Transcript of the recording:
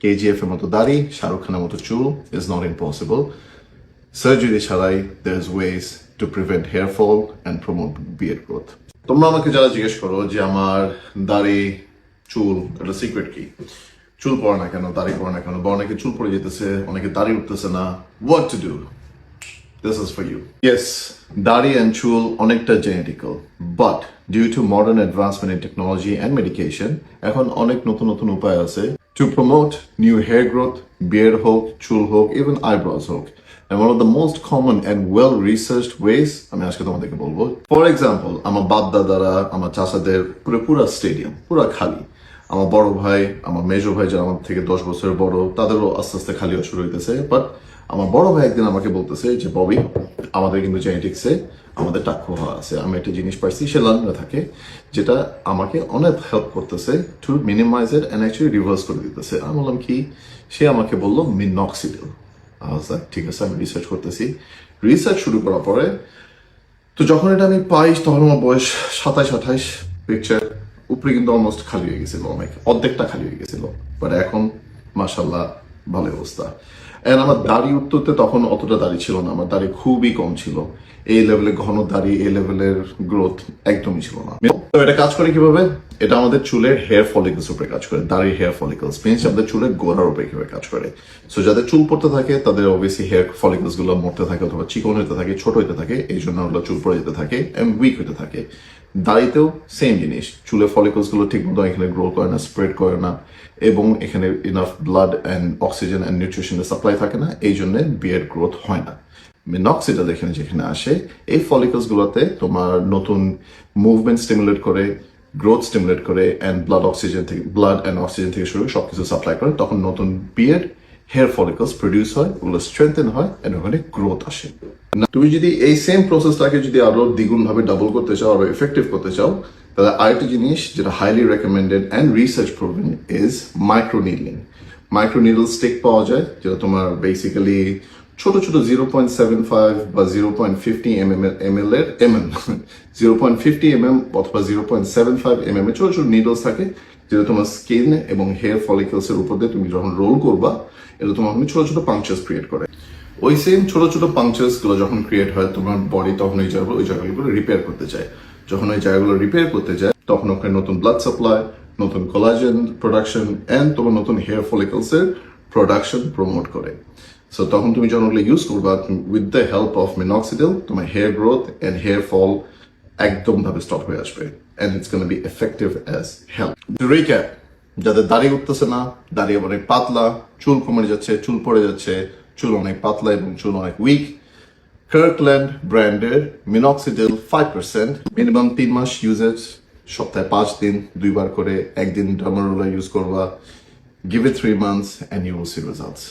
KGF এর মতো দাড়ি, শাহরুখ খানের মতো চুল is not impossible. সার্জারি ছাড়াই there's ways to prevent hair fall and promote beard growth. তোমরা আমাকে যারা জিজ্ঞেস করো যে আমার দাড়ি চুল এটা সিক্রেট কি, চুল পড়ে না কেন, দাড়ি পড়ে না কেন, বা অনেকে চুল পড়ে যেতেছে, অনেকে দাড়ি উঠতেছে না, what to do? This is for you. Yes, দাড়ি and চুল অনেকটা genetical, but due to modern advancement in technology and medication, এখন অনেক নতুন নতুন উপায় আছে to promote new hair growth, beard হোক, চুল হোক, even eyebrows হোক. And one of the most common and well-researched ways, আমি আজকে তোমাদেরকে বলবো. For example, আমার বাপ দাদারা, আমার চাচাদের পুরো স্টেডিয়াম, পুরো খালি। আমার বড় ভাই, আমার মেজো ভাই যারা আমার থেকে 10 বছরের বড়, তাদেরও আস্তে আস্তে খালি হওয়া শুরু হইতেছে। বাট আমার বড় ভাই একদিন আমাকে বলতেছে যে ববি, আমাদের কিন্তু জেনেটিক্সে আমাদের টাক্কু হওয়া আছে। আমি একটা জিনিস পাইছি, সে লন্ডনে থাকে, যেটা আমাকে অনেক হেল্প করতেছে to minimise it and actually reverse করে দিতেছে। আমি বললাম কি? সে আমাকে বললো মিনক্সিডিল। ঠিক আছে, আমি রিসার্চ করতেছি। রিসার্চ শুরু করার পরে তো যখন এটা আমি পাই তখন আমার বয়স 27-28, পিকচার উপরে কিন্তু অলমোস্ট খালি হয়ে গেছিল, অনেক অর্ধেকটা খালি হয়ে গেছিল। বাট এখন মাশাল্লাহ ভালো অবস্থা। এন্ড আমার দাড়ি উঠতে তখন অতটা দাড়ি ছিল না, আমার দাড়ি খুবই কম ছিল। এই লেভেলে ঘন দাড়ি, এই লেভেলের গ্রোথ একদমই ছিল না। তো এটা কাজ করে কিভাবে? এটা আমাদের চুলের হেয়ার ফলিকলস উপরে কাজ করে, দাড়ির হেয়ার ফলিকলস মিনস আমাদের চুলের গোড়ার উপরে কিভাবে কাজ করে। সো যাদের চুল পড়তে থাকে তাদের অবভিয়াসলি হেয়ার ফলিকলস গুলো মরতে থাকে অথবা চিকন হতে থাকে, ছোট হতে থাকে, এই জন্য ওগুলো চুল পড়ে যেতে থাকে এবং উইক হতে থাকে। দাড়িতেও সেম জিনিস, চুলের ফলিকলস গুলো ঠিক মতো এখানে গ্রো করে না, স্প্রেড করে না, এবং এখানে enough blood and oxygen and নিউট্রিশনের সাপ্লাই থাকে না, এই জন্য বিয়ার্ড গ্রোথ হয় না। মিনক্সিডিল যেখানে আসে, এই ফলিকলস গুলোতে তোমার নতুন মুভমেন্ট স্টিমুলেট করে, গ্রোথ স্টিমুলেট করে, অ্যান্ড ব্লাড অ্যান্ড অক্সিজেন থেকে শুরু সবকিছু সাপ্লাই করে, তখন নতুন বিয়ার্ড হেয়ার ফলিকলস প্রডিউস হয়, ওগুলো স্ট্রেংথেন হয়, এন্ড ওখানে গ্রোথ আসে। তুমি যদি এই সেম প্রসেসটাকে যদি আরো দ্বিগুণ ভাবে ডাবল করতে চাও, আরো এফেক্টিভ করতে চাও, তাহলে আরেকটা জিনিস যেটা highly recommended and research proven is microneedling. মাইক্রোনিডল stick পাওয়া যায়, যেটা তোমার বেসিক্যালি ছোট ছোট 0.75 বা 0.50 mm অথবা 0.75 mm ছোট ছোট নিডলস থাকে, যেটা তোমার স্কিন এবং হেয়ার ফলিকলস এর উপর দিয়ে তুমি যখন রোল করবা, এটা তোমার ছোট ছোট পাংচার্স ক্রিয়েট করে। ওই সেম ছোট ছোট পাংচার্স গুলো যখন ক্রিয়েট হয়, তোমার বডি তখন ওই জায়গাগুলো রিপেয়ার করতে চায়। যখন ওই জায়গাগুলো রিপেয়ার করতে যায়, তখন ওখানে নতুন ব্লাড সাপ্লাই, নতুন কোলাজেন প্রোডাকশন অ্যান্ড তোমার নতুন হেয়ার ফলিকলস এর প্রোডাকশন প্রমোট করে। সো তখন তুমি যখন ওগুলো ইউজ করবা with the help of minoxidil, তোমার hair growth and hair fall একদম ভাবে স্টপ হয়ে আসবে, and it's gonna be effective as help. To recap, যাদের দাড়ি উঠতেছে না, দাড়ি অনেক পাতলা, চুল কমে যাচ্ছে, চুল পড়ে যাচ্ছে, চুল অনেক পাতলা এবং চুল অনেক উইক, Kirkland ব্র্যান্ডের মিনক্সিডিল 5%, মিনিমাম 3 মাস ইউজেজ, সপ্তাহে 5 দিন 2 বার করে, একদিন ডার্মারোলা ইউজ করবা, give it 3 months and you will see results.